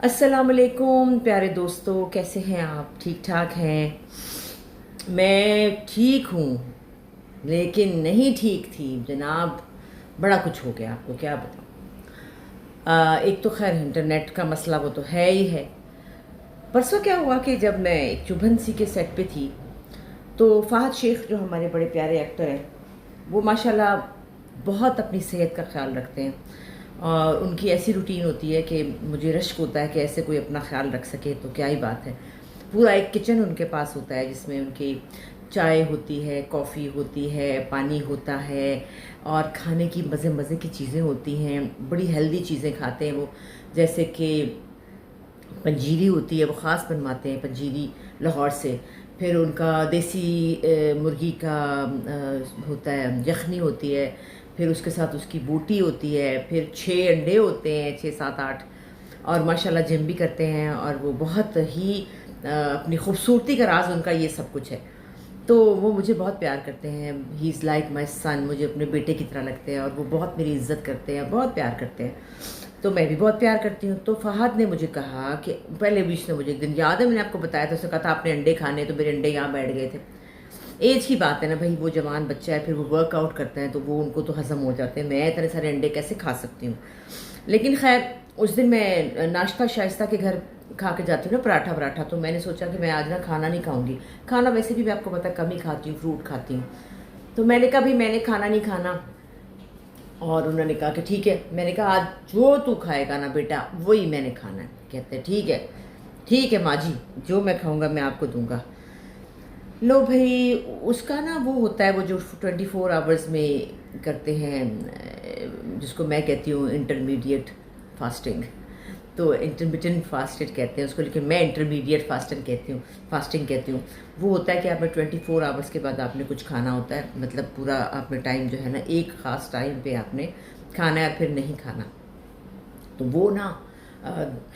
अस्सलाम वालेकुम प्यारे दोस्तों, कैसे हैं आप? ठीक ठाक हैं? मैं ठीक हूँ, लेकिन नहीं ठीक थी जनाब। बड़ा कुछ हो गया, आपको क्या बताऊँ। एक तो खैर इंटरनेट का मसला वो तो है ही है। परसों क्या हुआ कि जब मैं एक चुभन सी के सेट पे थी, तो फ़ाहद शेख जो हमारे बड़े प्यारे एक्टर हैं, वो माशाल्लाह बहुत अपनी सेहत का ख्याल रखते हैं। और उनकी ऐसी रूटीन होती है कि मुझे रश्क होता है कि ऐसे कोई अपना ख्याल रख सके तो क्या ही बात है। पूरा एक किचन उनके पास होता है जिसमें उनकी चाय होती है, कॉफ़ी होती है, पानी होता है और खाने की मज़े मज़े की चीज़ें होती हैं। बड़ी हेल्दी चीज़ें खाते हैं वो, जैसे कि पंजीरी होती है, वो ख़ास बनवाते हैं पंजीरी लाहौर से। फिर उनका देसी मुर्गी का होता है, यखनी होती है। फिर उसके साथ उसकी बोटी होती है। फिर 6 अंडे होते हैं, 6 7 8। और माशाल्लाह जिम भी करते हैं और वो बहुत ही अपनी खूबसूरती का राज उनका ये सब कुछ है। तो वो मुझे बहुत प्यार करते हैं। ही इज़ लाइक माई सन, मुझे अपने बेटे की तरह लगते हैं और वो बहुत मेरी इज़्ज़त करते हैं, बहुत प्यार करते हैं। तो मैं भी बहुत प्यार करती हूँ। तो फ़हद ने मुझे कहा कि पहले भी उसने मुझे एक दिन, याद है मैंने आपको बताया था, उसने कहा था आपने अंडे खाने, तो मेरे अंडे यहाँ बैठ गए थे। एज की बात है ना भाई, वो जवान बच्चा है, फिर वो वर्कआउट करते हैं तो वो उनको तो हज़म हो जाते हैं। मैं इतने सारे अंडे कैसे खा सकती हूँ। लेकिन खैर उस दिन मैं नाश्ता शाइस्ता के घर खा के जाती हूँ ना, पराठा वराठा, तो मैंने सोचा कि मैं आज ना खाना नहीं खाऊंगी। खाना वैसे भी मैं आपको पता कम ही खाती हूँ, फ्रूट खाती हूँ। तो मैंने कहा भाई मैंने खाना नहीं खाना। और उन्होंने कहा कि ठीक है। मैंने कहा आज जो तू खाएगा ना बेटा वही मैंने खाना है। कहते हैं ठीक है माँ जी, जो मैं खाऊंगा मैं आपको दूंगा। लो भाई, उसका ना वो होता है, वो जो 24 आवर्स में करते हैं, जिसको मैं कहती हूँ इंटरमीडिएट फास्टिंग। तो इंटरमिटेंट फास्टेड कहते हैं उसको, लेकिन मैं इंटरमीडिएट फास्टिंग कहती हूँ। वो होता है कि आपने 24 आवर्स के बाद आपने कुछ खाना होता है, मतलब पूरा आपने टाइम जो है ना, एक ख़ास टाइम पे आपने खाना है, फिर नहीं खाना। तो वो ना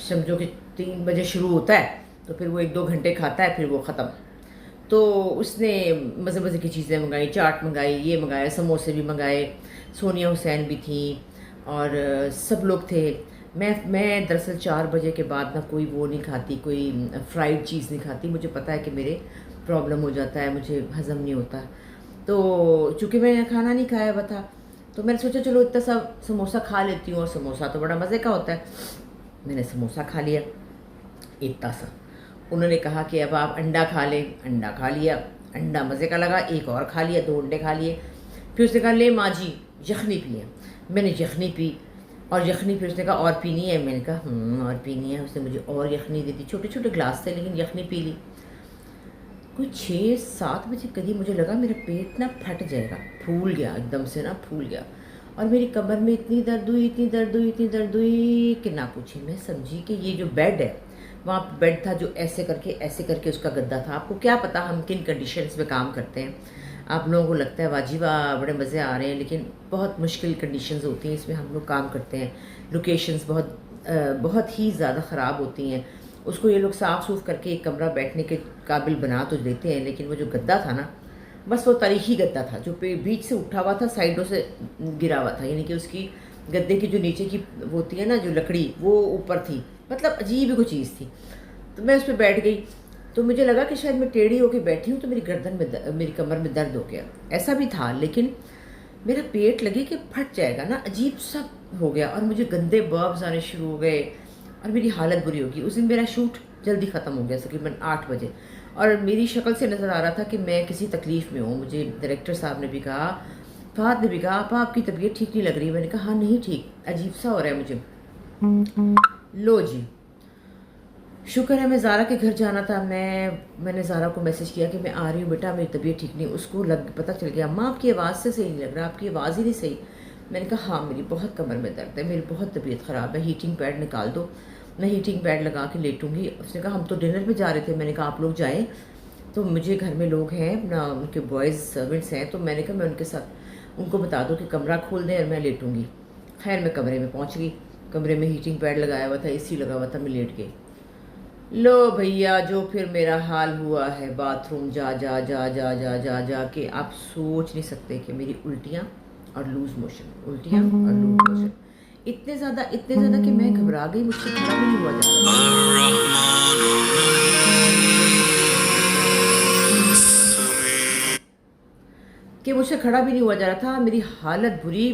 समझो कि 3 बजे शुरू होता है, तो फिर वो 1 2 घंटे खाता है, फिर वो ख़त्म। तो उसने मज़े मज़े की चीज़ें मंगाई, चाट मंगाई, ये मंगाया, समोसे भी मंगाए। सोनिया हुसैन भी थी और सब लोग थे। मैं दरअसल 4 बजे के बाद ना कोई वो नहीं खाती, कोई फ्राइड चीज़ नहीं खाती। मुझे पता है कि मेरे प्रॉब्लम हो जाता है, मुझे हज़म नहीं होता। तो चूँकि मैंने खाना नहीं खाया हुआ था, तो मैंने सोचा चलो इतना सा समोसा खा लेती हूँ, और समोसा तो बड़ा मज़े का होता है। मैंने समोसा खा लिया इतना सा। उन्होंने कहा कि अब आप अंडा खा लें, अंडा खा लिया। अंडा मज़े का लगा, एक और खा लिया, 2 अंडे खा लिए। फिर उसने कहा ले माँ जी यखनी पिए। मैंने यखनी पी। और यखनी फिर उसने कहा और पीनी है? मैंने कहा और पीनी है। उसने मुझे और यखनी दे दी, छोटे छोटे ग्लास थे लेकिन यखनी पी ली। कोई 6 7 बजे करीब मुझे लगा मेरा पेट ना फट जाएगा, फूल गया एकदम से ना, फूल गया। और मेरी कमर में इतनी दर्द हुई, इतनी दर्द हुई, इतनी दर्द हुई कि ना पूछे। मैं समझी कि ये जो बेड है, वहाँ पे बेड था जो ऐसे करके उसका गद्दा था। आपको क्या पता हम किन कंडीशंस में काम करते हैं। आप लोगों को लगता है वाजी वाह बड़े मज़े आ रहे हैं, लेकिन बहुत मुश्किल कंडीशंस होती हैं इसमें हम लोग काम करते हैं। लोकेशंस बहुत ही ज़्यादा ख़राब होती हैं। उसको ये लोग साफ़ सूफ करके एक कमरा बैठने के काबिल बना तो देते हैं, लेकिन वो जो गद्दा था ना, बस वो तारीखी गद्दा था जो बीच से उठा हुआ था, साइडों से गिरा हुआ था। यानी कि उसकी गद्दे की जो नीचे की वो होती है ना, जो लकड़ी, वो ऊपर थी। मतलब अजीब ही कोई चीज़ थी। तो मैं उस पर बैठ गई, तो मुझे लगा कि शायद मैं टेढ़ी होकर बैठी हूँ तो मेरी गर्दन में मेरी कमर में दर्द हो गया। ऐसा भी था, लेकिन मेरा पेट लगे कि फट जाएगा ना, अजीब सा हो गया। और मुझे गंदे बर्ब्स आने शुरू हो गए और मेरी हालत बुरी होगी। उस दिन मेरा शूट जल्दी ख़त्म हो गया, तकरीबन 8 बजे। और मेरी शक्ल से नज़र आ रहा था कि मैं किसी तकलीफ़ में हूँ। मुझे डायरेक्टर साहब ने भी कहा, फ़हद ने भी कहा, आपा आपकी तबीयत ठीक नहीं लग रही। मैंने कहा हाँ नहीं ठीक, अजीब सा हो रहा है मुझे। लो जी, शुक्र है मैं ज़ारा के घर जाना था। मैंने ज़ारा को मैसेज किया कि मैं आ रही हूँ बेटा, मेरी तबीयत ठीक नहीं। उसको पता चल गया, अम्मा आपकी आवाज़ से सही नहीं लग रहा, आपकी आवाज़ ही नहीं सही। मैंने कहा हाँ मेरी बहुत कमर में दर्द है, मेरी बहुत तबीयत ख़राब है, हीटिंग पैड निकाल दो, मैं हीटिंग पैड लगा के लेटूंगी। उसने कहा हम तो डिनर पे जा रहे थे। मैंने कहा आप लोग जाएँ, तो मुझे घर में लोग हैं ना, उनके बॉयज़ सर्वेंट्स हैं, तो मैंने कहा मैं उनके साथ उनको बता दो कि कमरा खोल दें और मैं लेटूंगी। खैर मैं कमरे में पहुँच गई। कमरे में हीटिंग पैड लगाया हुआ था, एसी लगा हुआ था, मैं लेट गई। लो भैया, जो फिर मेरा हाल हुआ है बाथरूम जा जा जा जा जा जा जा के, आप सोच नहीं सकते कि मेरी उल्टियाँ और लूज मोशन, इतने ज़्यादा कि मैं घबरा गई, मुझसे खड़ा भी नहीं हुआ जा रहा। खड़ा भी नहीं हुआ जा रहा था, मेरी हालत बुरी,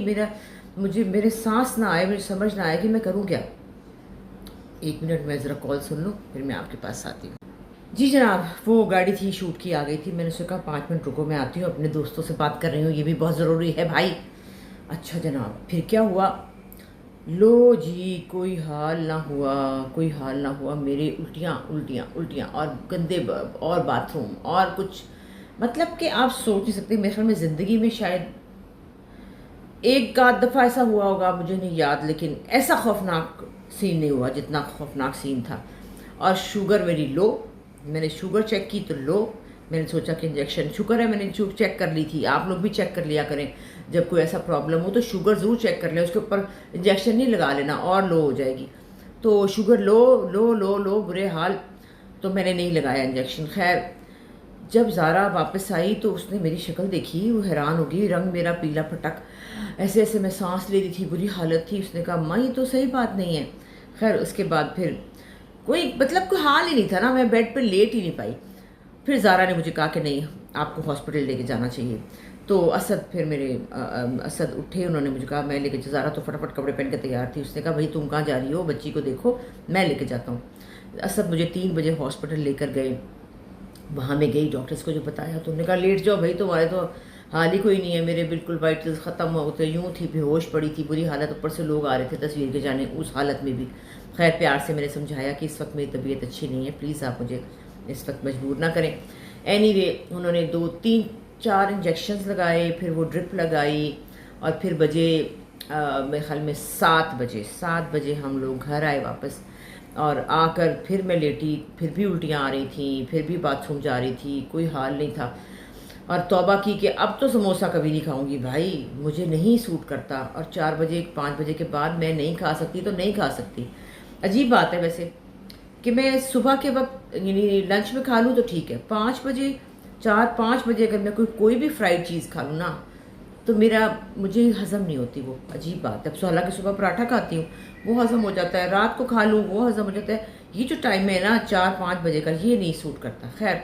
मेरे सांस ना आए, मुझे समझ ना आए कि मैं करूँ क्या। 1 मिनट मैं ज़रा कॉल सुन लूँ, फिर मैं आपके पास आती हूँ। जी जनाब, वो गाड़ी थी, शूट की आ गई थी। मैंने उससे कहा 5 मिनट रुको, मैं आती हूँ, अपने दोस्तों से बात कर रही हूँ, ये भी बहुत ज़रूरी है भाई। अच्छा जनाब, फिर क्या हुआ? लो जी, कोई हाल ना हुआ, कोई हाल ना हुआ। मेरे उल्टियाँ उल्टियाँ उल्टियाँ और गंदे और बाथरूम और कुछ, मतलब कि आप सोच नहीं सकते। मेरे ख्याल में ज़िंदगी में शायद एक आध दफ़ा ऐसा हुआ होगा, मुझे नहीं याद, लेकिन ऐसा खौफनाक सीन नहीं हुआ जितना खौफनाक सीन था। और शुगर मेरी लो, मैंने शुगर चेक की तो लो। मैंने सोचा कि इंजेक्शन, शुक्र है मैंने चेक कर ली थी, आप लोग भी चेक कर लिया करें। जब कोई ऐसा प्रॉब्लम हो तो शुगर ज़रूर चेक कर लें, उसके ऊपर इंजेक्शन नहीं लगा लेना और लो हो जाएगी। तो शुगर लो लो लो लो, बुरे हाल। तो मैंने नहीं लगाया इंजेक्शन। खैर, जब ज़ारा वापस आई तो उसने मेरी शक्ल देखी, वो हैरान हो गई, रंग मेरा पीला फटक, ऐसे ऐसे मैं सांस ले रही थी, बुरी हालत थी। उसने कहा माँ, ये तो सही बात नहीं है। खैर उसके बाद फिर कोई, मतलब कोई हाल ही नहीं था ना, मैं बेड पर लेट ही नहीं पाई। फिर ज़ारा ने मुझे कहा कि नहीं, आपको हॉस्पिटल लेके जाना चाहिए। तो असद, फिर मेरे असद उठे, उन्होंने मुझे कहा मैं लेके, ज़ारा तो फटाफट कपड़े पहन के तैयार थी। उसने कहा भाई तुम कहाँ जा रही हो, बच्ची को देखो, मैं लेके जाता हूँ। असद मुझे 3 बजे हॉस्पिटल लेकर गए। वहाँ मैं गई, डॉक्टर्स को जो बताया तो उन्होंने कहा लेट जाओ भाई, तुम्हारे तो हाल ही कोई नहीं है। मेरे बिल्कुल वाइटल्स ख़त्म होते, यूँ थी, बेहोश पड़ी थी, बुरी हालत। ऊपर से लोग आ रहे थे तस्वीर के जाने, उस हालत में भी। खैर प्यार से मैंने समझाया कि इस वक्त मेरी तबीयत अच्छी नहीं है, प्लीज़ आप मुझे इस वक्त मजबूर ना करें। एनीवे, उन्होंने 2 3 4 इंजेक्शन्स लगाए, फिर वो ड्रिप लगाई, और फिर बजे मेरे ख्याल में 7 बजे हम लोग घर आए वापस। और आकर फिर मैं लेटी, फिर भी उल्टियाँ आ रही थी, फिर भी बाथरूम जा रही थी, कोई हाल नहीं था। और तौबा की कि अब तो समोसा कभी नहीं खाऊंगी भाई, मुझे नहीं सूट करता। और 4 बजे 5 बजे के बाद मैं नहीं खा सकती तो नहीं खा सकती। अजीब बात है वैसे कि मैं सुबह के वक्त यानी लंच में खा लूँ तो ठीक है, 5 बजे, 4 5 बजे अगर मैं कोई भी फ्राइड चीज़ खा लूँ ना, तो मुझे हज़म नहीं होती वो। अजीब बात है। हालांकि सुबह पराठा खाती हूँ, वो हज़म हो जाता है, रात को खा लूँ वो हज़म हो जाता है। ये जो टाइम है ना 4 5 बजे का, ये नहीं सूट करता। खैर,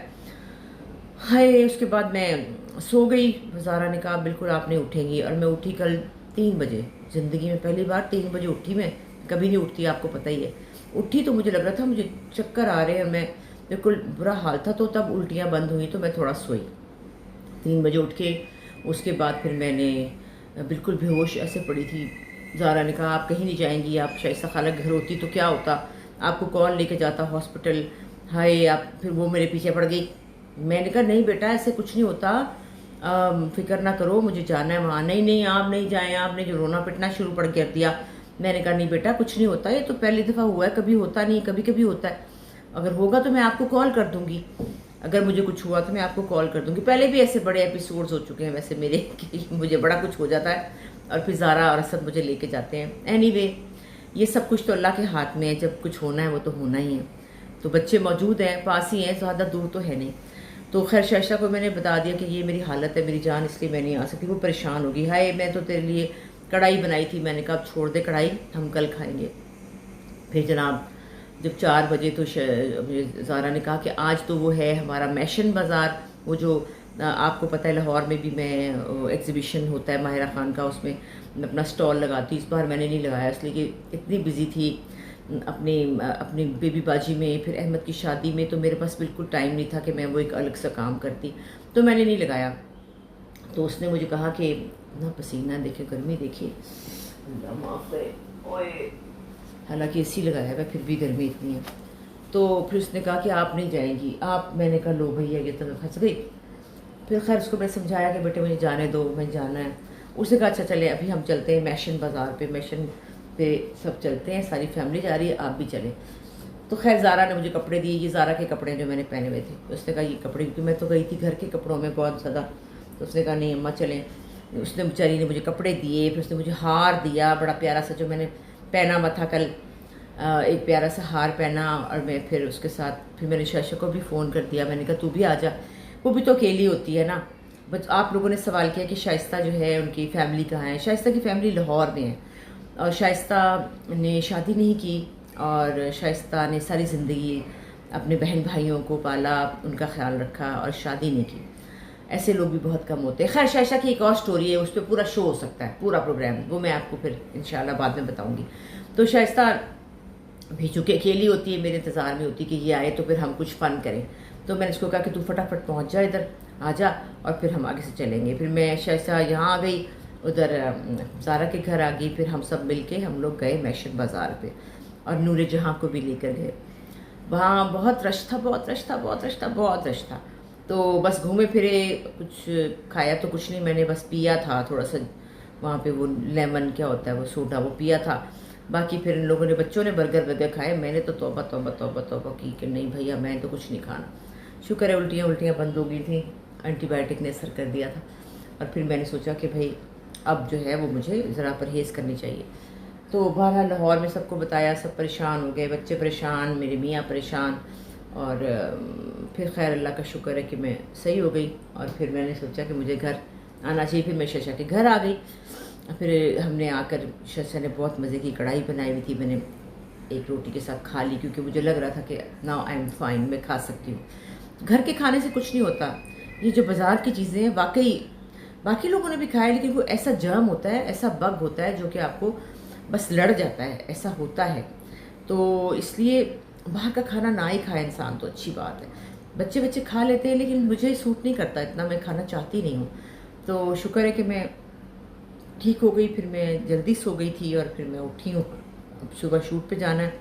हाय, उसके बाद मैं सो गई। ज़ारा ने कहा बिल्कुल आप नहीं उठेंगी, और मैं उठी कल 3 बजे। ज़िंदगी में पहली बार 3 बजे उठी मैं, कभी नहीं उठती, आपको पता ही है। उठी तो मुझे लग रहा था मुझे चक्कर आ रहे हैं, मैं बिल्कुल बुरा हाल था। तो तब उल्टियाँ बंद हुई तो मैं थोड़ा सोई। 3 बजे उठ के उसके बाद फिर मैंने बिल्कुल बेहोश ऐसे पड़ी थी। ज़ारा ने कहा आप कहीं नहीं जाएंगी, आप शाइस्ता खाला घर होती तो क्या होता, आपको कौन लेके जाता हॉस्पिटल। हाय, आप, फिर वो मेरे पीछे पड़ गई। मैंने कहा नहीं बेटा, ऐसे कुछ नहीं होता, फिक्र ना करो, मुझे जाना है वहाँ। नहीं नहीं, आप नहीं जाएं। आपने जो रोना पिटना शुरू कर दिया। मैंने कहा नहीं बेटा, कुछ नहीं होता, ये तो पहली दफ़ा हुआ है, कभी होता नहीं, कभी कभी होता है। अगर होगा तो मैं आपको कॉल कर दूँगी, अगर मुझे कुछ हुआ तो मैं आपको कॉल कर दूँगी। पहले भी ऐसे बड़े एपिसोड्स हो चुके हैं वैसे मेरे कि मुझे बड़ा कुछ हो जाता है और फिर ज़ारा और असद मुझे लेके जाते हैं। एनीवे, ये सब कुछ तो अल्लाह के हाथ में है, जब कुछ होना है वो तो होना ही है। तो बच्चे मौजूद हैं, पास ही हैं, ज़्यादा दूर तो है नहीं। तो खैर शाइस्ता को मैंने बता दिया कि ये मेरी हालत है, मेरी जान, इसलिए मैं नहीं आ सकती। वो परेशान होगी, हाय मैं तो तेरे लिए कढ़ाई बनाई थी। मैंने कहा अब छोड़ दे कढ़ाई, हम कल खाएंगे। फिर जनाब जब 4 बजे तो ज़ारा ने कहा कि आज तो वो है हमारा मैशन बाज़ार, वो जो आपको पता है लाहौर में भी मैं एग्ज़िबिशन होता है माहिरा ख़ान का, उसमें मैं अपना स्टॉल लगाती हूँ। इस बार मैंने नहीं लगाया इसलिए कि इतनी बिज़ी थी अपनी बेबी बाजी में, फिर अहमद की शादी में, तो मेरे पास बिल्कुल टाइम नहीं था कि मैं वो एक अलग सा काम करती, तो मैंने नहीं लगाया। तो उसने मुझे कहा कि ना पसीना देखे, गर्मी देखिए, अल्लाह माफ़ करे, ओए, हालांकि एसी लगाया है फिर भी गर्मी इतनी है। तो फिर उसने कहा कि आप नहीं जाएंगी आप। मैंने कहा लो भैया, ये तो मैं फंस गई। फिर खैर उसको मैंने समझाया कि बेटे मुझे जाने दो, मैं जाना है। उसने कहा अच्छा चले, अभी हम चलते हैं मैशन बाज़ार पे, मैशन पे सब चलते हैं, सारी फैमिली जा रही है, आप भी चलें। तो खैर ज़ारा ने मुझे कपड़े दिए, ये ज़ारा के कपड़े जो मैंने पहने हुए थे। उसने कहा ये कपड़े, क्योंकि मैं तो गई थी घर के कपड़ों में बहुत ज़्यादा, तो उसने कहा नहीं अम्मा चलें। उसने बेचारी ने मुझे कपड़े दिए, फिर उसने मुझे हार दिया बड़ा प्यारा सा, जो मैंने पहना हुआ था कल, एक प्यारा सा हार पहना। और मैं फिर उसके साथ फिर मैंने शाशा को भी फ़ोन कर दिया, मैंने कहा तू भी आ जा, वो भी तो अकेली होती है ना। बस आप लोगों ने सवाल किया कि शाइस्ता जो है उनकी फ़ैमिली कहाँ है। शाइस्ता की फ़ैमिली लाहौर में है, और शाइस्ता ने शादी नहीं की, और शाइस्ता ने सारी ज़िंदगी अपने बहन भाइयों को पाला, उनका ख्याल रखा, और शादी नहीं की। ऐसे लोग भी बहुत कम होते हैं। खैर शाइशा की एक और स्टोरी है, उस पर पूरा शो हो सकता है, पूरा प्रोग्राम, वो मैं आपको फिर इंशाल्लाह बाद में बताऊंगी। तो शाइस्ता भी चूँकि अकेली होती है, मेरे इंतज़ार में होती है कि ये आए तो फिर हम कुछ फ़न करें। तो मैंने उसको कहा कि तू फटाफट पहुँच जा इधर, आ जा और फिर हम आगे से चलेंगे। फिर मैं शाइस्ता यहाँ आ गई, उधर ज़ारा के घर आ गई। फिर हम सब मिल के हम लोग गए मैशन बाज़ार पे और नूर जहाँ को भी लेकर गए। वहाँ बहुत रश था, बहुत रश था, बहुत रश था, बहुत रश था। तो बस घूमे फिरे, कुछ खाया तो कुछ नहीं, मैंने बस पिया था थोड़ा सा वहाँ पे, वो लेमन क्या होता है वो सोडा, वो पिया था। बाकी फिर इन लोगों ने, बच्चों ने बर्गर खाए, मैंने तो तौबा तौबा तौबा तौबा की कि नहीं भैया मैं तो कुछ नहीं खाना। शुक्र है उल्टियाँ उल्टियाँ बंद हो गई थी, एंटीबायोटिक ने असर कर दिया था। और फिर मैंने सोचा कि भाई अब जो है वो मुझे ज़रा परहेज़ करनी चाहिए। तो बहरहाल लाहौर में सबको बताया, सब परेशान हो गए, बच्चे परेशान, मेरे मियाँ परेशान। और फिर खैर अल्लाह का शुक्र है कि मैं सही हो गई। और फिर मैंने सोचा कि मुझे घर आना चाहिए। फिर मैं शशा के घर आ गई। फिर हमने आकर, शशा ने बहुत मज़े की कढ़ाई बनाई हुई थी, मैंने एक रोटी के साथ खा ली क्योंकि मुझे लग रहा था कि नाउ आई एम फाइन, मैं खा सकती हूँ। घर के खाने से कुछ नहीं होता, ये जो बाज़ार की चीज़ें हैं वाकई, बाकी लोगों ने भी खाया लेकिन वो ऐसा जर्म होता है, ऐसा बग होता है जो कि आपको बस लड़ जाता है, ऐसा होता है। तो इसलिए बाहर का खाना ना ही खाए इंसान तो अच्छी बात है। बच्चे बच्चे खा लेते हैं लेकिन मुझे सूट नहीं करता इतना, मैं खाना चाहती नहीं हूँ। तो शुक्र है कि मैं ठीक हो गई। फिर मैं जल्दी सो गई थी और फिर मैं उठी हूँ। अब सुबह शूट पे जाना है,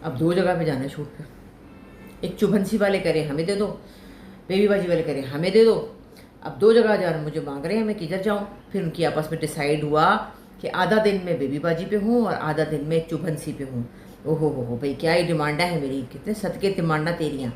अब 2 जगह पे जाना है शूट पे। एक चुभनसी वाले करें हमें दे दो, बेबी बाजी वाले करें हमें दे दो। अब 2 जगह जा रहे मुझे मांग रहे हैं मैं किधर जाऊँ। फिर उनकी आपस में डिसाइड हुआ कि आधा दिन मैं बेबी बाजी पे हूँ और आधा दिन मैं चुभनसी पे हूँ। ओहो हो भाई, क्या ही डिमांडा है मेरी, कितने सदके डिमांडा तेरियाँ।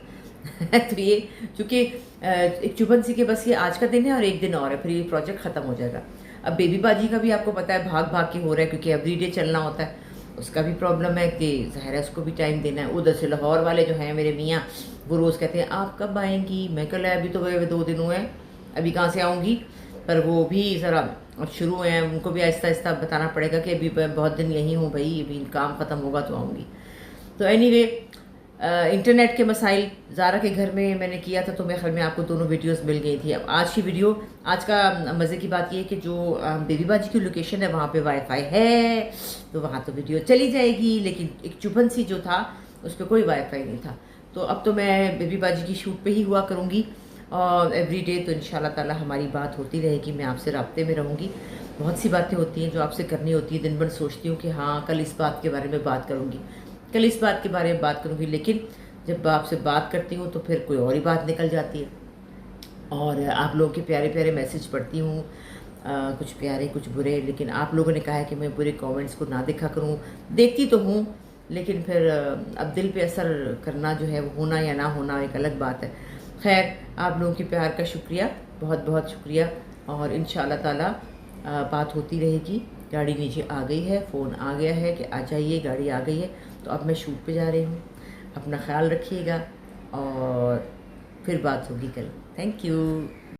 तो ये चूँकि एक चुभनसी के बस ये आज का दिन है और एक दिन और है, फिर ये प्रोजेक्ट ख़त्म हो जाएगा। अब बेबी बाजी का भी आपको पता है भाग भाग के हो रहा है क्योंकि एवरीडे चलना होता है, उसका भी प्रॉब्लम है कि ज़ाहिर है उसको भी टाइम देना है। उधर से लाहौर वाले जो हैं मेरे मियाँ, वो रोज़ कहते हैं आप कब आएंगी, मैं कल अभी तो गए हुए 2 दिन हुए हैं, अभी कहाँ से आऊँगी। पर वो भी ज़रा अब शुरू हैं, उनको भी आहिस्ता आहिस्ता बताना पड़ेगा कि अभी मैं बहुत दिन यहीं हूँ भाई, अभी काम ख़त्म होगा तो आऊँगी। तो एनीवे इंटरनेट के मसाइल ज़ारा के घर में मैंने किया था, तो मेरे ख्याल में आपको दोनों वीडियोस मिल गई थी। अब आज की वीडियो, आज का मज़े की बात ये है कि जो बेबी बाजी की लोकेशन है वहाँ पे वाईफाई है, तो वहाँ तो वीडियो चली जाएगी। लेकिन एक चुभनसी जो था उस पर कोई वाईफाई नहीं था। तो अब तो मैं बेबी बाजी की शूट पे ही हुआ करूँगी और एवरीडे तो इंशाल्लाह ताला हमारी बात होती रहेगी, मैं आपसे राब्ते में रहूँगी। बहुत सी बातें होती हैं जो आपसे करनी होती है, दिन भर सोचती हूँ कि हाँ कल इस बात के बारे में बात करूँगी, कल इस बात के बारे में बात करूँगी, लेकिन जब आपसे बात करती हूँ तो फिर कोई और ही बात निकल जाती है। और आप लोगों के प्यारे प्यारे मैसेज पढ़ती हूँ, कुछ प्यारे कुछ बुरे, लेकिन आप लोगों ने कहा है कि मैं बुरे कमेंट्स को ना देखा करूँ। देखती तो हूँ लेकिन फिर अब दिल पे असर करना जो है वो होना या ना होना एक अलग बात है। खैर आप लोगों के प्यार का शुक्रिया, बहुत बहुत शुक्रिया। और इंशाल्लाह ताला बात होती रहेगी। गाड़ी नीचे आ गई है, फ़ोन आ गया है कि आ जाइए, गाड़ी आ गई है। तो अब मैं शूट पे जा रही हूँ, अपना ख्याल रखिएगा और फिर बात होगी कल। Thank you.